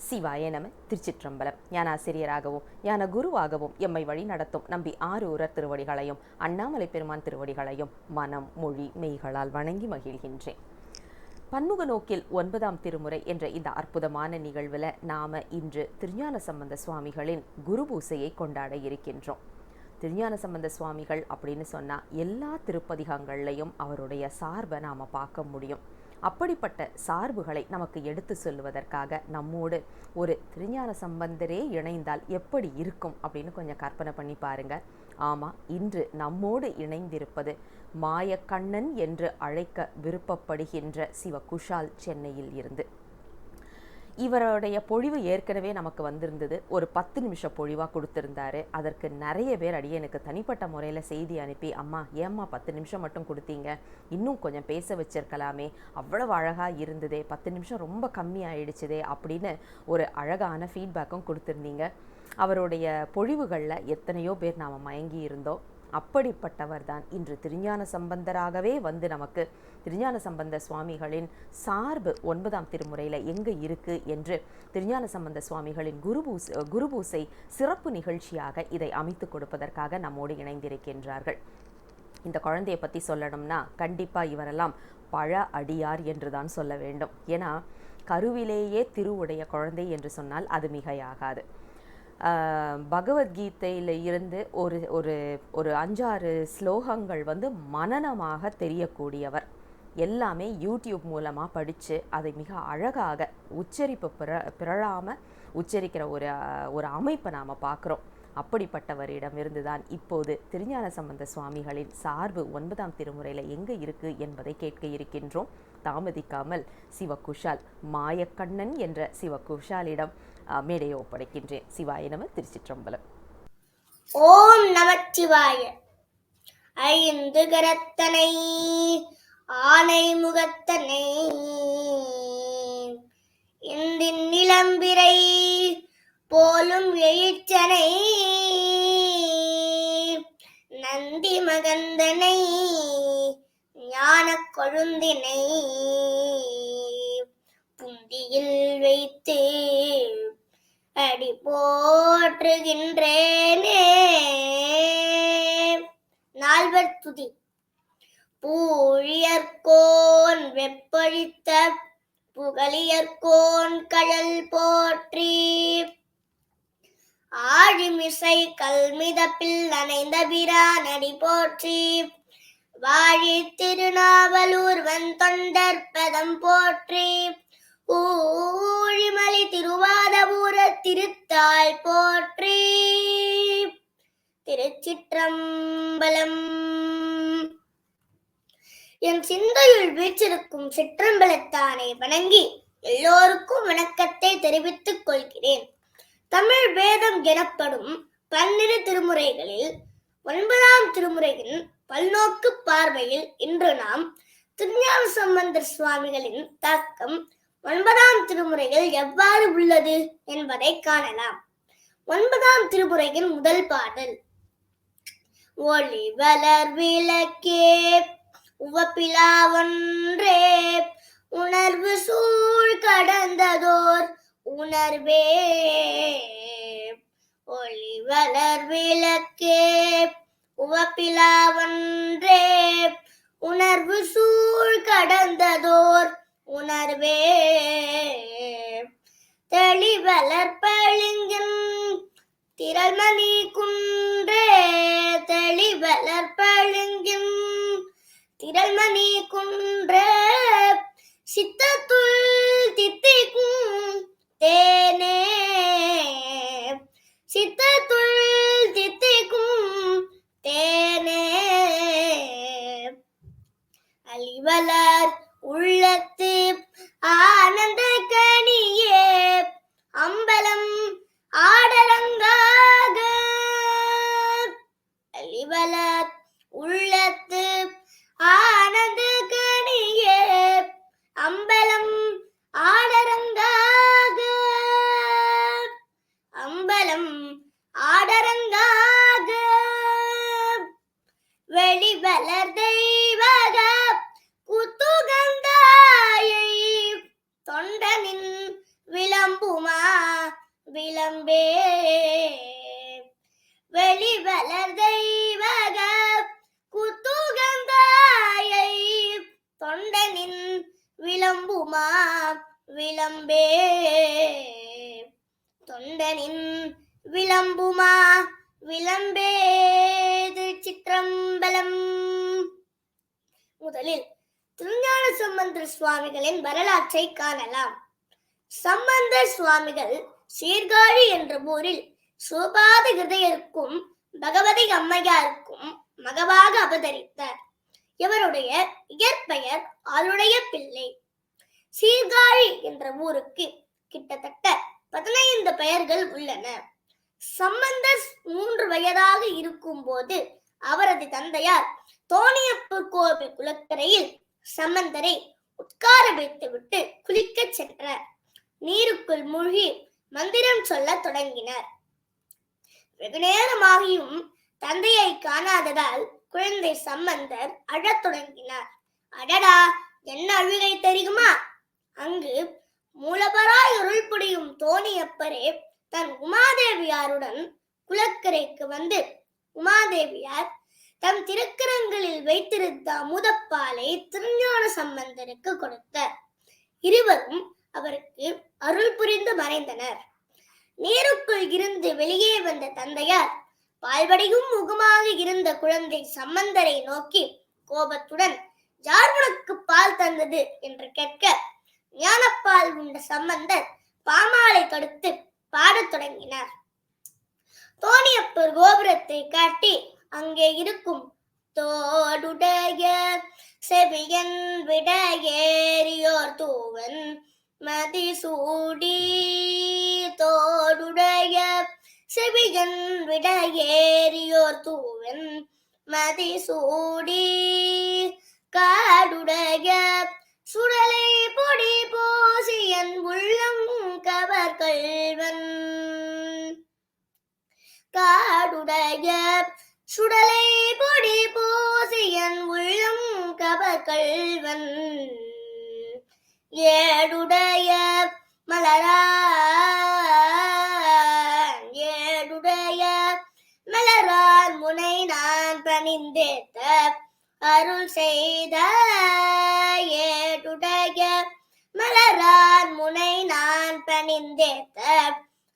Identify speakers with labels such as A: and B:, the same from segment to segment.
A: சிவாய நம. திருச்சிற்றம்பலம். ஞானாசிரியராகவும் ஞான குருவாகவும் எம்மை வழி நடத்தும் நம்பி ஆரூரர் திருவடிகளையும் அண்ணாமலை பெருமான் திருவடிகளையும் மனம் மொழி மெய்களால் வணங்கி மகிழ்கின்றேன். பன்முக நோக்கில் 9ஆம் திருமுறை என்ற இந்த அற்புதமான நிகழ்வில் நாம இன்று திருஞான சம்பந்த சுவாமிகளின் குரு பூசையை கொண்டாட இருக்கின்றோம். திருஞான சம்பந்த சுவாமிகள் அப்படின்னு சொன்னால் எல்லா திருப்பதிகங்கள்லையும் அவருடைய சார்பை நாம் பார்க்க முடியும். அப்படிப்பட்ட சார்புகளை நமக்கு எடுத்து சொல்லுவதற்காக நம்மோடு ஒரு திருஞான சம்பந்தரே இணைந்தால் எப்படி இருக்கும் அப்படின்னு கொஞ்சம் கற்பனை பண்ணி பாருங்க. ஆமாம், இன்று நம்மோடு இணைந்திருப்பது மாயக்கண்ணன் என்று அழைக்க விருப்பப்படுகின்ற சிவ குஷால் சென்னையில் இருந்து. இவருடைய பொழிவு ஏற்கனவே நமக்கு வந்திருந்தது. ஒரு 10 நிமிஷ பொழிவாக கொடுத்துருந்தாரு. அதற்கு நிறைய பேர் எனக்கு தனிப்பட்ட முறையில் செய்தி அனுப்பி, அம்மா ஏம்மா 10 நிமிஷம் மட்டும் கொடுத்தீங்க, இன்னும் கொஞ்சம் பேச வச்சிருக்கலாமே, அவ்வளவு அழகாக இருந்ததே, 10 நிமிஷம் ரொம்ப கம்மி ஆயிடுச்சுதே அப்படின்னு ஒரு அழகான ஃபீட்பேக்கும் கொடுத்துருந்தீங்க. அவருடைய பொழிவுகளில் எத்தனையோ பேர் நாம் மயங்கி இருந்தோம். அப்படிப்பட்டவர் தான் இன்று திருஞான சம்பந்தராகவே வந்து நமக்கு திருஞான சம்பந்த சுவாமிகளின் சார்பு 9ஆம் திருமுறையில் எங்கே இருக்குது என்று திருஞான சம்பந்த சுவாமிகளின் குருபூசை சிறப்பு நிகழ்ச்சியாக இதை அமைத்து கொடுப்பதற்காக நம்மோடு இணைந்திருக்கின்றார்கள். இந்த குழந்தையை பற்றி சொல்லணும்னா கண்டிப்பாக இவரெல்லாம் பழ அடியார் என்று தான் சொல்ல வேண்டும். ஏன்னா கருவிலேயே திருவுடைய குழந்தை என்று சொன்னால் அது மிகையாகாது. பகவத்கீதையில் இருந்து ஒரு ஒரு ஒரு 5-6 ஸ்லோகங்கள் வந்து மனனமாக தெரியக்கூடியவர். எல்லாமே யூடியூப் மூலமாக படித்து அதை மிக அழகாக உச்சரிப்பு பிறழாமல் உச்சரிக்கிற ஒரு அமைப்பை நாம் பார்க்குறோம். அப்படிப்பட்டவரிடமிருந்து தான் இப்போது திருஞான சம்பந்த சுவாமிகளின் சார்பு 9ஆம் திருமுறையில் எங்கே இருக்குது என்பதை கேட்க இருக்கின்றோம். தாமதிக்காமல் சிவகுஷால் மாயக்கண்ணன் என்ற சிவகுஷாலிடம் மேடையை ஒப்படைக்கின்றேன். சிவாய நம. திருச்சிற்றம்பலம்.
B: ஓம் நமச்சிவாய. ஐந்து கரத்தனை ஆனை முகத்தனை இந்தின் நிலம்பிரை போலும் எழுச்சனை நந்தி மகந்தனை ஞான கொழுந்தினை புந்தியில் வைத்து அடி போற்றுகின்றேனே. நால்வர் துதி. பூழியர்கோன் வெப்பழித்த புகழியர்கோன் கழல் போற்றி ஆழிமிசை கல்மிதப்பில் அணைந்த பிரானடி போற்றி வாழி திருநாவலூர் வந்தொண்டர் பதம் போற்றி ஊழிமலை திருவாதபுர திருத்தாள் போற்றி. திருச்சிற்றம்பலம். என் சிந்தையுள் வீற்றிருக்கும் சிற்றம்பலத்தானை வணங்கி எல்லோருக்கும் வணக்கத்தை தெரிவித்துக் கொள்கிறேன். தமிழ் வேதம் எனப்படும் 12 திருமுறைகளில் 9ஆம் திருமுறையின் பல்நோக்கு பார்வையில் இன்று நாம் திருஞான சம்பந்தர் சுவாமிகளின் தாக்கம் 9ஆம் திருமுறையில் எவ்வாறு உள்ளது என்பதை காணலாம். 9ஆம் திருமுறையின் முதல் பாடல். ஒளி வளர் விளக்கே உவப்பிலா ஒன்றே உணர்வு சூழ் கடந்ததோர் உணர்வே. ஒளி வளர் விளக்கே உவப்பிலா ஒன்றே உணர்வு சூழ் கடந்ததோர் உணர்வே. தெளிவளர் பளிங்கின் திரள்மணி குன்றே தெளிவளர் பளிங்கின் திரள்மணி குன்றே சித்தத்துள் தித்திக்கும் தேனே. சித்தத்துள் தித்திக்கும் தேனே. அழிவலர் உள்ளத்து ஆனந்த கனியே அம்பலம் ஆடரங்காக. அழிவலர் உள்ளத்து ஆனந்த கனியே அம்பலம் ஆடரங்காக. அம்பலம் ஆடரங்காக. வெளிவலர் தெய்வக குத்துகந்தாயை தொண்டனின் விளம்பே தொண்டனின் விளம்புமா விளம்பே திருச்சிற்றம்பலம். முதலில் திருஞான சம்பந்தர் சுவாமிகளின் வரலாற்றை காணலாம். சம்பந்தர் சுவாமிகள் சீர்காழி என்ற ஊரில் சோபாத ஹிருதயருக்கும் பகவதி அம்மையாருக்கும் மகவாக அவதரித்தார். இவருடைய இயற்பெயர் ஆளுடைய பிள்ளை. சீர்காழி என்ற ஊருக்கு கிட்டத்தட்ட 15 பெயர்கள் உள்ளன. சம்பந்தர் 3 வயதாக இருக்கும் போது அவரது தந்தையார் தோணியப்பர் கோவில் குளக்கரையில் சம்பந்தரை உட்கார வைத்துவிட்டு குளிக்கச் சென்றார். நீருக்குள் மூழ்கி மந்திரம் சொல்ல தொடங்கினார். வெகு நேரமாகியும் தந்தையை காணாததால் குழந்தை சம்பந்தர் அழத் தொடங்கினார். அடடா, என்ன அழுகை தெரியுமா? அங்கு மூலபராய் அருள் புரியும் தோணியப்பரே தன் உமாதேவியாருடன் குளக்கரைக்கு வந்து உமாதேவியார் தம் திருக்கரங்களில் வைத்திருந்த அமுதப்பாலை திருஞான சம்பந்தருக்கு கொடுத்தார். இருவரும் அவருக்கு அருள் புரிந்து மறைந்தனர். நீருக்குள் இருந்து வெளியே வந்த தந்தையார் பால்வடியும் முகமாக இருந்த குழந்தை சம்பந்தரை நோக்கி கோபத்துடன், யார் உனக்கு பால் தந்தது என்று கேட்க, ஞானப்பால் உண்ட சம்பந்தர் பாமாலை தடுத்து பாடத் தொடங்கினார். தோணியப்பர் கோபுரத்தை காட்டி அங்கே இருக்கும் தோடுடைய செவியன் விடையேறியோர் தூவன் மதிசூடி, தோடுடைய செவியன் விடையேறியோர் தூவன் மதிசூடி, காடுடைய சுடலை பொடி போசியன் உள்ளம் கவர் கள்வன், காடுடைய சுடலை பொடி போசியன் உள்ளம் கவர் கள்வன், ஏடுடைய மலரான் ஏடுடைய மலரான் முனை நான் பணிந்தேத்த அருள் செய்த, ஏடுடைய மலரான் முனை நான் பணிந்தேத்த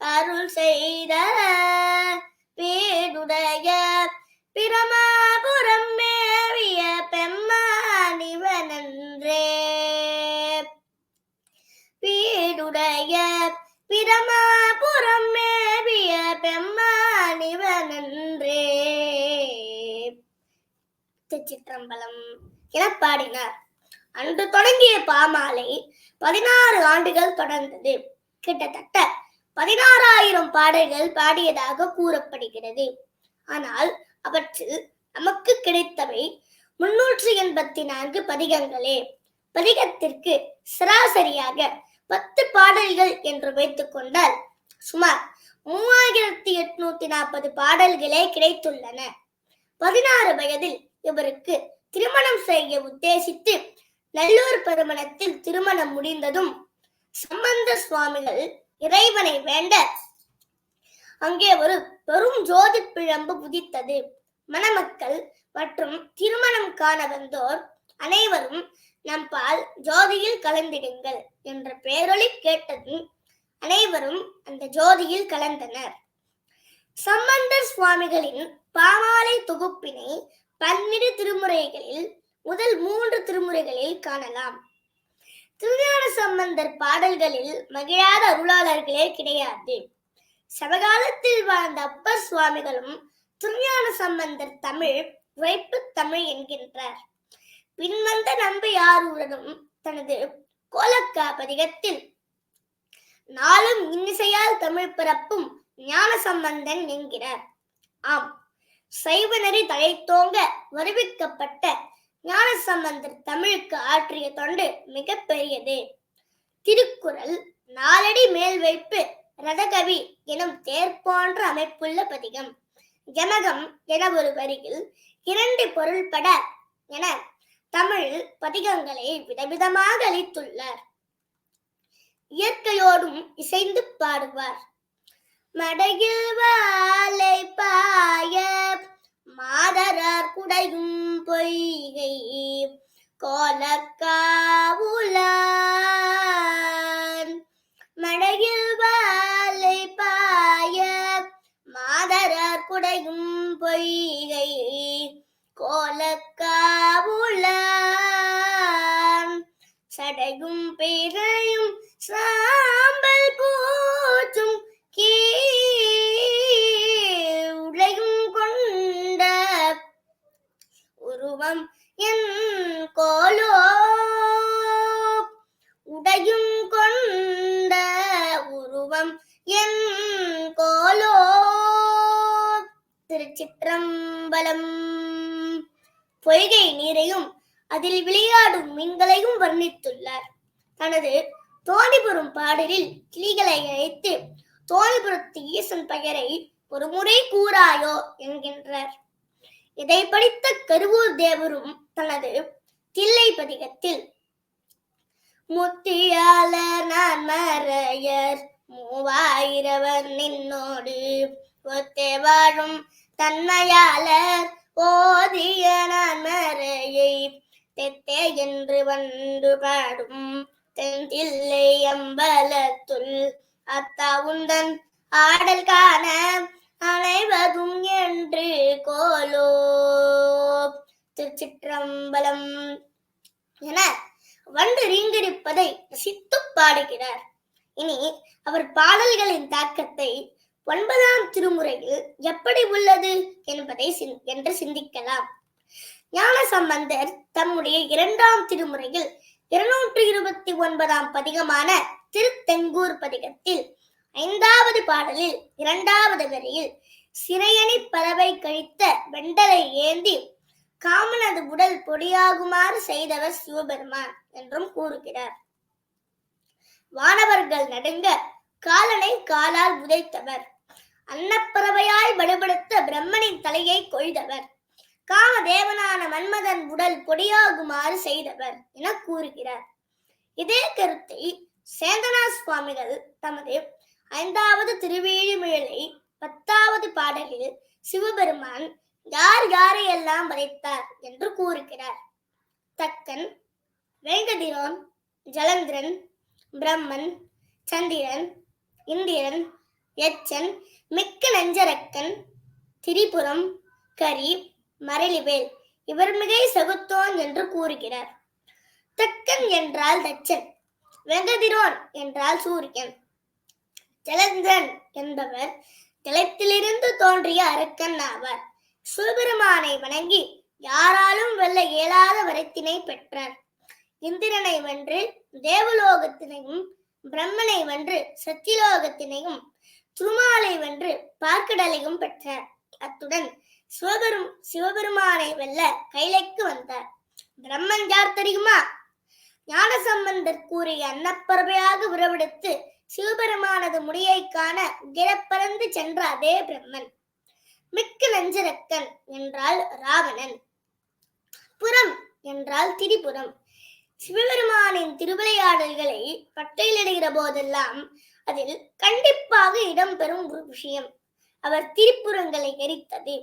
B: அருள் செய்த, பேடுடைய பிரமாபுரம் மேவிய பெம்மானிவனன்றே, பீடுடைய பிரமாபுரம் மேவிய பெம்மானிவனன்றே திருச்சிற்றம்பலம் என பாடினார். அன்று தொடங்கிய பாமாலை 16 ஆண்டுகள் தொடர்ந்தது. கிட்டத்தட்ட 16,000 பாடல்கள் பாடியதாக கூறப்படுகிறது. ஆனால் அவற்றில் நமக்கு கிடைத்தவை 384 பதிகங்களே. பதிகத்திற்கு சராசரியாக 10 பாடல்கள் என்று வைத்துக் கொண்டால் சுமார் 3840 பாடல்களே கிடைத்துள்ளன. 16 வயதில் இவருக்கு திருமணம் செய்ய உத்தேசித்து நல்லூர் பெருமணத்தில் திருமணம் முடிந்ததும் சம்பந்த சுவாமிகள் இறைவனை வேண்ட அங்கே ஒரு பெரும் ஜோதி பிழம்பு உதித்தது. மணமக்கள் மற்றும் திருமணம் காண வந்தோர் அனைவரும் நம் பால் ஜோதியில் கலந்திடுங்கள் என்ற பேரொலி கேட்டதும் அனைவரும் அந்த ஜோதியில் கலந்தனர். சம்பந்தர் சுவாமிகளின் பாமாலை தொகுப்பினை 12 திருமுறைகளில் முதல் 3 திருமுறைகளில் காணலாம். திருஞான சம்பந்தர் பாடல்களில் மகிழாத அருளாளர்களே கிடையாது. சமகாலத்தில் வாழ்ந்த அப்பர் சுவாமிகளும் திருஞான சம்பந்தர் தமிழ் உரைப்பு தமிழ் என்கின்றார். பின்வந்த நம்பியாரூரனும் தனது கோலக்கா பதிகத்தில் நாளும் இன்னிசையால் தமிழ் பிறப்பும் ஞான சம்பந்தன் என்கிறார். ஆம், சைவ நெறி தழைத்தோங்க வருவிக்கப்பட்ட ஞான சம்பந்தர் தமிழுக்கு ஆற்றிய தொண்டு மிக பெரியது. திருக்குறள் 4 அடி மேல் வைப்பு ரதகவி எனும் தேர் போன்ற அமைப்புள்ள பதிகம். யமகம் என ஒரு வரியில் 2 பொருள்பட என தமிழில் பதிகங்களை விதவிதமாக அளித்துள்ளார். இயற்கையோடும் இசைந்து பாடுவார். மடையில் வாழை பாய மாதரார் குடையும் பொய்கை கோலக்காவுலாய் உடையும் பொய்கை கோலக்காவுளான் சடையும் பிறையும் சாம்பல் பூச்சும் உடையும் கொண்ட உருவம் என் கோலோ உடையும் கொண்ட உருவம் என் கோலோ. திருச்சிற்றம்பலம். பொய்கை நீரையும் அதில் விளையாடும் மீன்களையும் வர்ணித்துள்ளார். தனது தோணிபுரம் பாடலில் கிளிகளை அழைத்து தோணிபுரத்து ஈசன் பெயரை ஒரு முறை கூறாயோ என்கின்றார். இதை படித்த கருவூர் தேவரும் தனது தில்லை பதிகத்தில் முத்தியாளர் நான் மறையர் மூவாயிரவர் நின்னோடு ஒத்தே வாழும் தன்மையாளர் ஓதிய நான் மறையை தெத்தே என்று வந்து பாடும் தென்தில்லை அம்பலத்துள் அத்தா உந்தன் ஆடல் காண அனைவதும் என்று கோலோ. திருச்சிற்றம்பலம் என வந்து ரீங்கரிப்பதை ரசித்து பாடுகிறார். இனி அவர் பாடல்களின் தாக்கத்தை 9ஆம் திருமுறையில் எப்படி உள்ளது என்பதை என்று சிந்திக்கலாம். ஞானசம்பந்தர் தம்முடைய 2ஆம் திருமுறையில் 229ஆம் பதிகமான திருத்தெங்கூர் பதிகத்தில் 5வது பாடலில் 2வது வரியில் சிறையணி பறவை கழித்த வெண்டலை ஏந்தி காமனது உடல் பொடியாகுமாறு செய்தவர் சிவபெருமான் என்றும் கூறுகிறார். வானவர்கள் நடுங்க காலனை காலால் உதைத்தவர், அன்னப்பறவையாய் வலுப்படுத்த பிரம்மனின் தலையை கொய்தவர், காமதேவனான மன்மதன் உடல் பொடியாகுமாறு செய்தவர் என கூறுகிறார். இதே கருத்தை சேந்தனா சுவாமிகள் தமது 5வது திருவேழிமிழலை 10வது பாடலில் சிவபெருமான் யார் யாரையெல்லாம் வதைத்தார் என்று கூறுகிறார். தக்கன், வேங்கதிரோன், ஜலந்திரன், பிரம்மன், சந்திரன், இந்திரன், யட்சன், மிக்க நெஞ்சரக்கன், திரிபுரம், கரி, மரளிவேல் இவர் மிகை சகுத்தோன் என்று கூறுகிறார். தக்கன் என்றால் தச்சன், வெங்கதிரோன் என்றால் சூரியன், ஜலந்திரன் என்பவர் ஜலத்திலிருந்து தோன்றிய அரக்கன் ஆவார். சிவபெருமானை வணங்கி யாராலும் வெல்ல இயலாத வரத்தினை பெற்றார். இந்திரனை வென்று தேவலோகத்தினையும், பிரம்மனை வென்று சத்தியலோகத்தினையும், திருமாலை வென்று பார்க்கடலையும் பெற்றார். அத்துடன் சிவபெருமானை வெல்ல கைலைக்கு வந்தார். பிரம்மன் யார் தெரியுமா? ஞானசம்பந்தர் கூறிய அன்னப்பறவையாக உறவெடுத்து சிவபெருமானது முடியை காண உயரப்பறந்து சென்ற அதே பிரம்மன். மிக்க நெஞ்சரக்கன் என்றால் ராவணன், புறம் என்றால் திரிபுரம். சிவபெருமானின் திருவிளையாடல்களை பட்டியலிடுகிற போதெல்லாம் அதில் கண்டிப்பாக இடம்பெறும் ஒரு விஷயம் அவர் திரிபுரங்களை எரித்தது.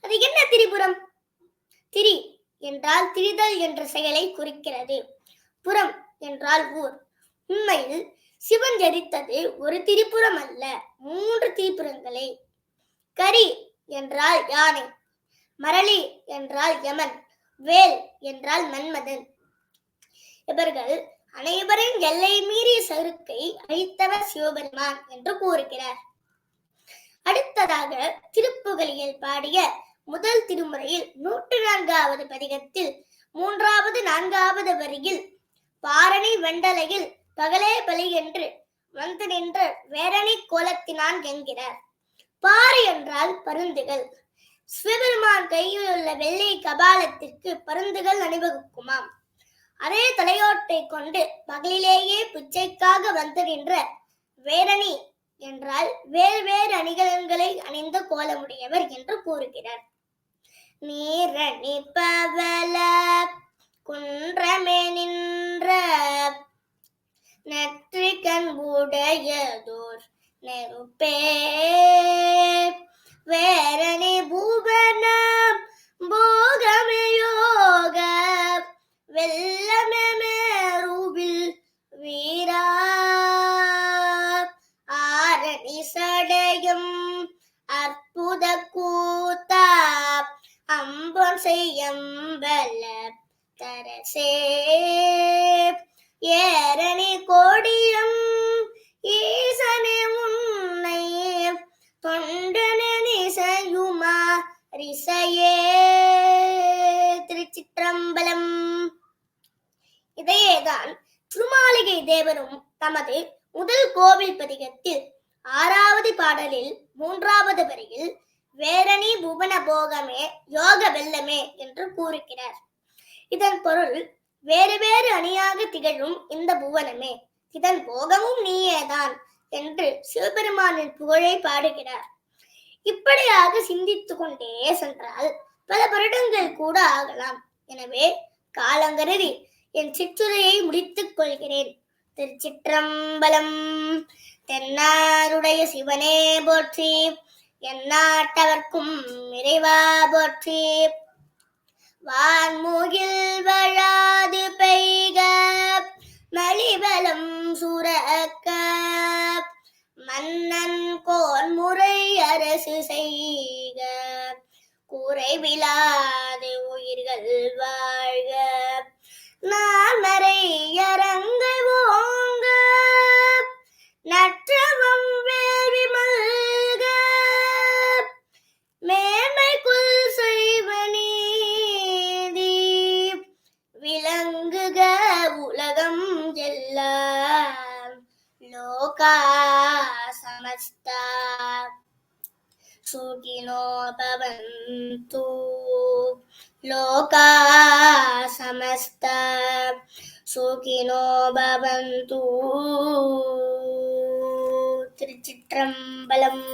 B: அது என்ன திரிபுரம்? திரி என்றால் திரிதல் என்ற செயலை குறிக்கிறது. புறம் என்றால் ஊர். உண்மையில் சிவன் எரித்தது ஒரு திரிபுரம் அல்ல, 3 திரிபுரங்களை. கரி என்றால் யானை, மரளி என்றால் யமன், வேல் என்றால் மன்மதன். இவர்கள் அனைவரின் எல்லை மீறிய சருக்கை அழித்தவர் சிவபெருமான் என்று கூறுகிறார். அடுத்ததாக திருப்புகழியில் பாடிய முதல் திருமுறையில் 104வது பதிகத்தில் 3வது 4வது வரியில் பாரணி வெண்டலையில் பகலே பலி என்று வந்து நின்ற வேரணி கோலத்தினான் என்கிறார். பாறை என்றால் பருந்துகள். சிவபெருமான் கையில் உள்ள வெள்ளை கபாலத்திற்கு பருந்துகள் அணிவகுக்குமாம். அதே தலையோட்டை கொண்டு பகலிலேயே பிச்சைக்காக வந்து நின்ற வேரணி என்றால் வேறு அணிகலன்களை அணிந்த கோலமுடையவர் என்று கூறுகிறார். நீரணி பவல குன்றமே நின்ற நெற்றிகண் உடையதோர் நெருப்பே வேரணி பூவன போகமயோக வெல்லமே மேருவில் வீரா ஆரணி சடையும் அற்புத கூ அரசே ஏரணி கோடியம் ஈசனே உன்னை தொண்டனி செய்யுமா ரிசையே. திருச்சிற்றம்பலம். இதையேதான் திருமாளிகை தேவரும் தமது முதல் கோவில் பதிகத்தில் 6வது பாடலில் 3வது வரியில் வேரணி புவன போகமே யோக வெல்லமே என்று கூறுகிறார். இதன் பொருள் வேறு வேறு அணியாக திகழும் இந்த புவனமே இதன் போகமும் நீயேதான் என்று சிவபெருமானின் புகழை பாடுகிறார். இப்படியாக சிந்தித்து கொண்டே சென்றால் பல வருடங்கள் கூட ஆகலாம். எனவே காலங்கருதி என் சிற்றுரையை முடித்துக் கொள்கிறேன். திருச்சிற்றம்பலம். தென்னாருடைய சிவனே போற்றி, எந்நாட்டவர்க்கும் இறைவா போற்றி. வான்முகில் வழாது பெய்க மலிவலம் சுரக்க, மன்னன் கோன்முறை அரசு செய்க, குறைவிலாது உயிர்கள் வாழ்க, நான்மறை அரங்கை ஓங்க, நற்றவம் வேள்வி மல்க, மேன்மைக்குள் செய்வ நீதி விளங்குக உலகம் எல்லாம். லோகா சமஸ்தா சுகினோ பவந்து, லோகா சமஸ்தா சுகினோ பவந்து. திருச்சிற்றம்பலம்.